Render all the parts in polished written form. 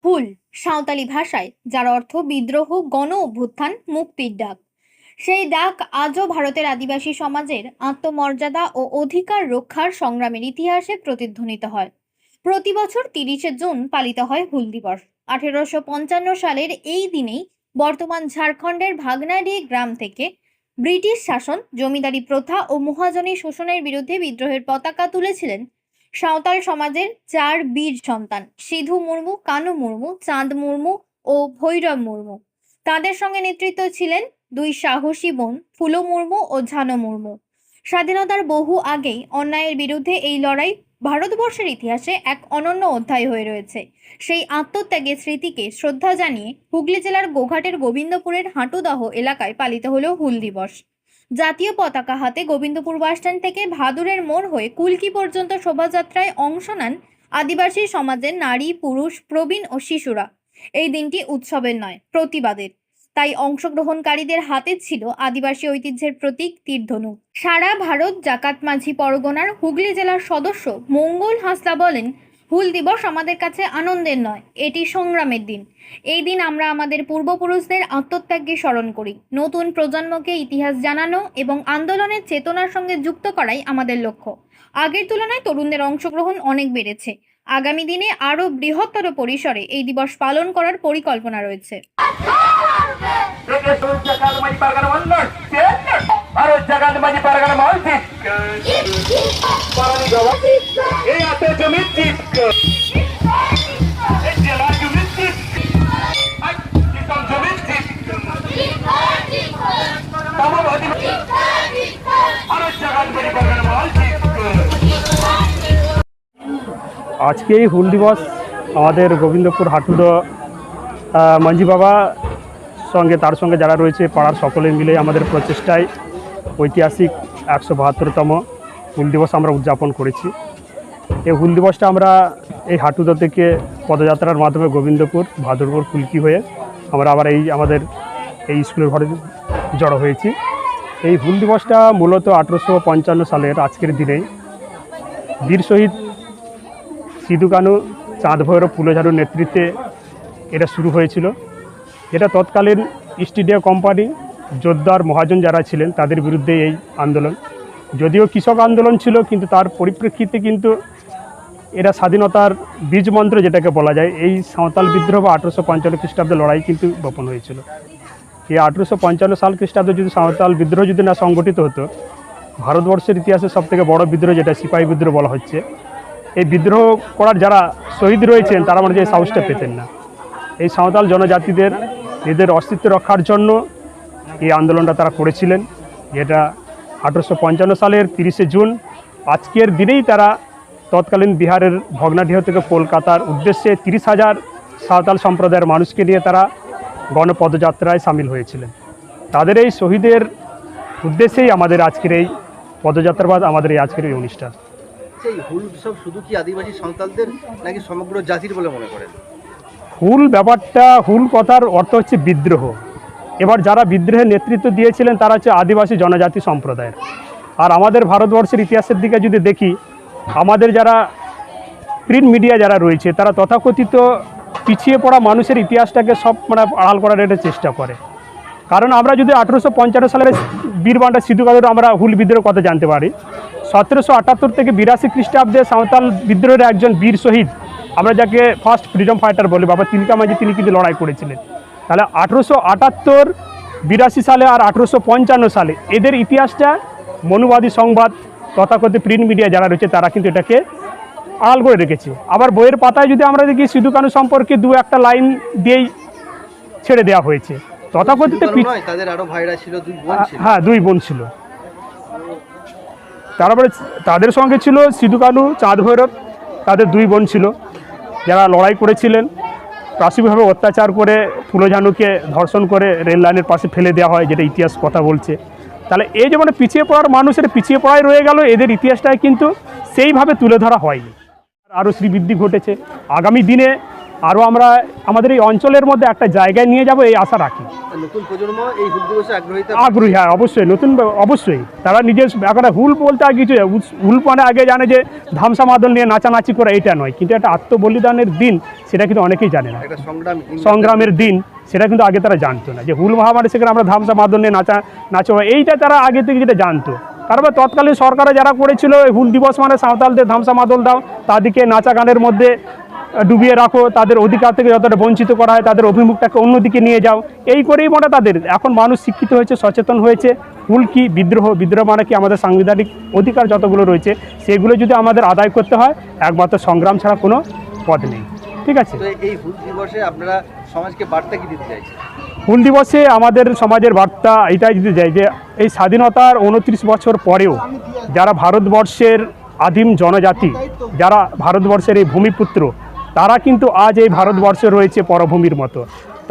হুল সাঁওতালি ভাষায়, যার অর্থ বিদ্রোহ, গণ অভ্যুত্থান, মুক্তির ডাক। সেই ডাক আজও ভারতের আদিবাসী সমাজের আত্মমর্যাদা ও অধিকার রক্ষার সংগ্রামের ইতিহাসে প্রতিধ্বনিত হয়। প্রতি বছর 30শে জুন পালিত হয় হুল দিবস। 1855 সালের এই দিনেই বর্তমান ঝাড়খণ্ডের ভাগনাডি গ্রাম থেকে ব্রিটিশ শাসন, জমিদারি প্রথা ও মহাজনী শোষণের বিরুদ্ধে বিদ্রোহের পতাকা তুলেছিলেন সাঁওতাল সমাজের 4 বীর সন্তান সিধু মুর্মু, কানু মুর্মু, চাঁদ মুর্মু ও ভৈরব মুর্মু। তাদের সঙ্গে নেতৃত্ব ছিলেন 2 সাহসী বোন ফুলো মুর্মু ও ঝানো মুর্মু। স্বাধীনতার বহু আগেই অন্যায়ের বিরুদ্ধে এই লড়াই ভারতবর্ষের ইতিহাসে এক অনন্য অধ্যায় হয়ে রয়েছে। সেই আত্মত্যাগের স্মৃতিকে শ্রদ্ধা জানিয়ে হুগলি জেলার গোঘাটের গোবিন্দপুরের হাঁটুদাহ এলাকায় পালিত হলো হুল দিবস। জাতীয় পতাকা হাতে গোবিন্দপুর বাসস্ট্যান্ড থেকে ভাদুরের মোড় হয়ে কুলকি পর্যন্ত শোভাযাত্রায় অংশ নেন আদিবাসী সমাজের নারী, পুরুষ, প্রবীণ ও শিশুরা। এই দিনটি উৎসবের নয়, প্রতিবাদের। তাই অংশগ্রহণকারীদের হাতে ছিল আদিবাসী ঐতিহ্যের প্রতীক তীরধনুক। সারা ভারত জাকাত মাঝি পরগনার হুগলি জেলার সদস্য মঙ্গল হাসদা বলেন, হুল দিবস আমাদের কাছে আনন্দের নয়, এটি সংগ্রামের দিন। এই দিন আমরা আমাদের পূর্বপুরুষদের আত্মত্যাগকে স্মরণ করি। নতুন প্রজন্মকে ইতিহাস জানানো এবং আন্দোলনের চেতনার সঙ্গে যুক্ত করাই আমাদের লক্ষ্য। আগের তুলনায় তরুণদের অংশগ্রহণ অনেক বেড়েছে। আগামী দিনে আরও বৃহত্তর পরিসরে এই দিবস পালন করার পরিকল্পনা রয়েছে। আজকে এই হুল দিবস আমাদের গোবিন্দপুর হাটুদো মাঝি বাবা সঙ্গে তার সঙ্গে যারা রয়েছে পাড়ার সকলে মিলে আমাদের প্রচেষ্টায় ঐতিহাসিক 172তম হুল দিবস আমরা উদযাপন করেছি। এই হুল দিবসটা আমরা এই হাটুদো থেকে পদযাত্রার মাধ্যমে গোবিন্দপুর, ভাদুরপুর, কুলকি হয়ে আমরা আবার আমাদের এই স্কুলের ঘরে জড়ো হয়েছি। এই হুল দিবসটা মূলত 1855 সালের আজকের দিনেই বীর শহীদ সিধু কানু, চাঁদ ভৈরব, ফুলোঝাড়ুর নেতৃত্বে এটা শুরু হয়েছিল। এটা তৎকালীন ইস্ট ইন্ডিয়া কোম্পানি, জোরদার মহাজন যারা ছিলেন তাদের বিরুদ্ধে এই আন্দোলন। যদিও কৃষক আন্দোলন ছিল, কিন্তু তার পরিপ্রেক্ষিতে কিন্তু এরা স্বাধীনতার বীজ মন্ত্র যেটাকে বলা যায়, এই সাঁওতাল বিদ্রোহ বা 1855 খ্রিস্টাব্দে লড়াই কিন্তু গোপন হয়েছিল। এই 1855 সাল খ্রিস্টাব্দে যদি সাঁওতাল বিদ্রোহ যদি না সংগঠিত হতো, ভারতবর্ষের ইতিহাসে সবথেকে বড় বিদ্রোহ যেটা সিপাহী বিদ্রোহ বলা হচ্ছে, এই বিদ্রোহ করার যারা শহীদ রয়েছেন তারা মানে যে সাহসটা পেতেন না। এই সাঁওতাল জনজাতিদের নিজেদের অস্তিত্ব রক্ষার জন্য এই আন্দোলনটা তারা করেছিলেন, যেটা 1855 সালের 30শে জুন আজকের দিনেই তারা তৎকালীন বিহারের ভগ্নাঢ্য থেকে কলকাতার উদ্দেশ্যে 30,000 সাঁওতাল সম্প্রদায়ের মানুষকে নিয়ে তারা গণপদযাত্রায় সামিল হয়েছিলেন। তাদের এই শহীদের উদ্দেশ্যেই আমাদের আজকের এই পদযাত্রা বা আমাদের এই আজকের এই অনুষ্ঠান। এই হুল উৎসব শুধু কি আদিবাসী সাঁওতালদের নাকি সমগ্র জাতির বলে মনে করেন? হুল ব্যাপারটা, হুল কথার অর্থ হচ্ছে বিদ্রোহ। এবার যারা বিদ্রোহের নেতৃত্ব দিয়েছিলেন তারা হচ্ছে আদিবাসী জনজাতি সম্প্রদায়ের। আর আমাদের ভারতবর্ষের ইতিহাসের দিকে যদি দেখি, আমাদের যারা প্রিন্ট মিডিয়া যারা রয়েছে তারা তথাকথিত পিছিয়ে পড়া মানুষের ইতিহাসটাকে সব আড়াল করার একটা চেষ্টা করে। কারণ আমরা যদি 1855 সালের বীরবান্ডা সিধু কানুর আমরা হুল বিদ্রোহের কথা জানতে পারি, 1778 থেকে 82 খ্রিস্টাব্দে সাঁওতাল বিদ্রোহের একজন বীর শহীদ, আমরা যাকে ফার্স্ট ফ্রিডম ফাইটার বলি, বাবা তিলকা মাঝি, তিনি কিন্তু লড়াই করেছিলেন। তাহলে 1878, 82 সালে আর 1855 সালে এদের ইতিহাসটা মনুবাদী সংবাদ তথাকথিত প্রিন্ট মিডিয়া যারা রয়েছে তারা কিন্তু এটাকে আড়াল করে রেখেছে। আবার বইয়ের পাতায় যদি আমরা দেখি, সিধু কানু সম্পর্কে 2-1টা লাইন দিয়েই ছেড়ে দেওয়া হয়েছে। তথাকথিত তাদের আরো ভাইরা ছিল, 2 বোন ছিল। হ্যাঁ, 2 বোন ছিল। তারপরে তাদের সঙ্গে ছিল সিধু কানু, চাঁদ ভৈরব, তাদের 2 বোন ছিল যারা লড়াই করেছিলেন। প্রাথমিকভাবে অত্যাচার করে ফুলোঝানুকে ধর্ষণ করে রেল লাইনের পাশে ফেলে দেওয়া হয়, যেটা ইতিহাস কথা বলছে। তাহলে এই যে পিছিয়ে পড়ার মানুষের পিছিয়ে পড়াই রয়ে গেল, এদের ইতিহাসটাই কিন্তু সেইভাবে তুলে ধরা হয়নি। আরও শ্রীবৃদ্ধি ঘটেছে। আগামী দিনে আরও আমরা আমাদের এই অঞ্চলের মধ্যে একটা জায়গায় নিয়ে যাব এই আশা রাখি। নতুন প্রজন্ম এই হুল দিবসে আগ্রহী, হ্যাঁ অবশ্যই, অবশ্যই তারা নিজের একটা হুল বলতে আর কিছু হুল মানে আগে জানে যে ধামসা মাদল নিয়ে নাচানাচি করে, এটা নয়, কিন্তু একটা আত্মবলিদানের দিন, সেটা কিন্তু অনেকেই জানে না। একটা সংগ্রামের দিন, সেটা কিন্তু আগে তারা জানতো না যে হুল মহামারী, সেখানে আমরা ধামসা মাদল নিয়ে নাচো, এইটা তারা আগে থেকে যেটা জানতো। কারণ তৎকালীন সরকারে যারা করেছিল হুল দিবস মানে সাঁওতালদের ধামসা মাদল দাও, তাদেরকে নাচা গানের মধ্যে ডুবিয়ে রাখো, তাদের অধিকার থেকে যতটা বঞ্চিত করা হয় তাদের অভিমুখটাকে অন্যদিকে নিয়ে যাও, এই করেই মনে তাদের। এখন মানুষ শিক্ষিত হয়েছে, সচেতন হয়েছে, হুল কি, বিদ্রোহ মানে কি, আমাদের সাংবিধানিক অধিকার যতগুলো রয়েছে সেগুলো যদি আমাদের আদায় করতে হয়, একমাত্র সংগ্রাম ছাড়া কোনো পথ নেই। ঠিক আছে, এই হুল দিবসে আপনারা সমাজকে বার্তা কি দিতে চাইছেন? হুল দিবসে আমাদের সমাজের বার্তা এটাই দিতে চাই যে এই স্বাধীনতার 29 বছর পরেও যারা ভারতবর্ষের আদিম জনজাতি, যারা ভারতবর্ষের এই ভূমিপুত্র, তারা কিন্তু আজ এই ভারতবর্ষে রয়েছে পরভূমির মতো।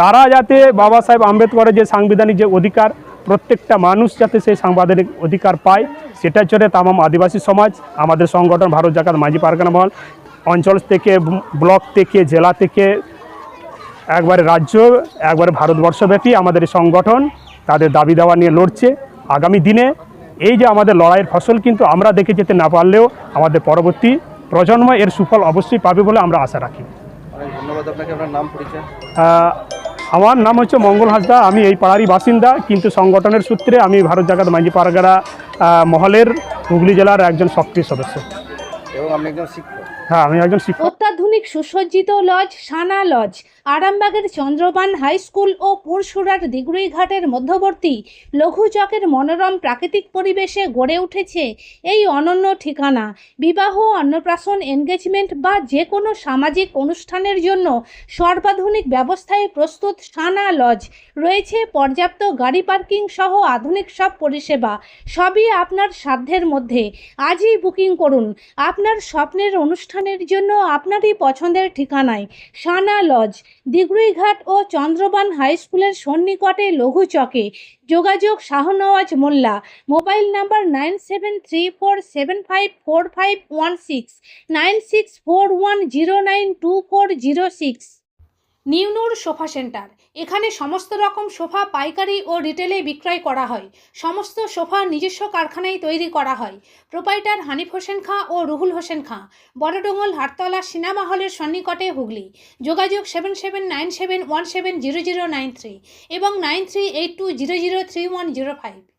তারা যাতে বাবা সাহেব আম্বেদকরের যে সাংবিধানিক যে অধিকার, প্রত্যেকটা মানুষ যাতে সেই সাংবিধানিক অধিকার পায়, সেটার জন্য তামাম আদিবাসী সমাজ, আমাদের সংগঠন ভারত জাকাত মাঝি পারগানা মহল, অঞ্চল থেকে, ব্লক থেকে, জেলা থেকে, একবারে রাজ্য, একবারে ভারতবর্ষব্যাপী আমাদের এই সংগঠন তাদের দাবি দাওয়া নিয়ে লড়ছে। আগামী দিনে এই যে আমাদের লড়াইয়ের ফসল কিন্তু আমরা দেখে যেতে না পারলেও আমাদের পরবর্তী প্রজন্ম এর সুফল অবশ্যই পাবে বলে আমরা আশা রাখি। ধন্যবাদ আপনাকে। আপনার নাম, পরিচয়? আমার নাম হচ্ছে মঙ্গল হাঁসদা, আমি এই পাড়ারই বাসিন্দা, কিন্তু সংগঠনের সূত্রে আমি ভারত জাকাত মাঝি পারগানা মহলের হুগলি জেলার একজন সক্রিয় সদস্য। এবং আপনি একজন শিক্ষক? হ্যাঁ, আমি একজন শিক্ষক। অত্যাধুনিক সুসজ্জিত লজ সানা লজ আরামবাগের চন্দ্রবান হাই স্কুল ও পুরসুরার দিগুড়িঘাটের মধ্যবর্তী লঘু চকের মনোরম প্রাকৃতিক পরিবেশে গড়ে উঠেছে এই অনন্য ঠিকানা। বিবাহ, অন্নপ্রাশন, এনগেজমেন্ট বা যে কোনো সামাজিক অনুষ্ঠানের জন্য সর্বাধুনিক ব্যবস্থায় প্রস্তুত সানা লজ। রয়েছে পর্যাপ্ত গাড়ি পার্কিং সহ আধুনিক সব পরিষেবা, সবই আপনার সাধ্যের মধ্যে। আজই বুকিং করুন আপনার স্বপ্নের অনুষ্ঠানের জন্য আপনারই পছন্দের ঠিকানায়। সানা লজ, দিগুড়িঘাট ও চন্দ্রবান হাই স্কুলের সন্নিকটে লঘু চকে। যোগাযোগ শাহনওয়াজ মোল্লা, মোবাইল নাম্বার 9734754516, 9641092406। নিউনুর সোফা সেন্টার, এখানে সমস্ত রকম সোফা পাইকারি ও রিটেলে বিক্রয় করা হয়। সমস্ত সোফা নিজস্ব কারখানায় তৈরি করা হয়। প্রোপাইটার হানিফ হোসেন খাঁ ও রুহুল হোসেন খাঁ, বড়ডোঙ্গল হাটতলা সিনেমা হলের সন্নিকটে হুগলি। যোগাযোগ 7797170093 এবং 9382003105।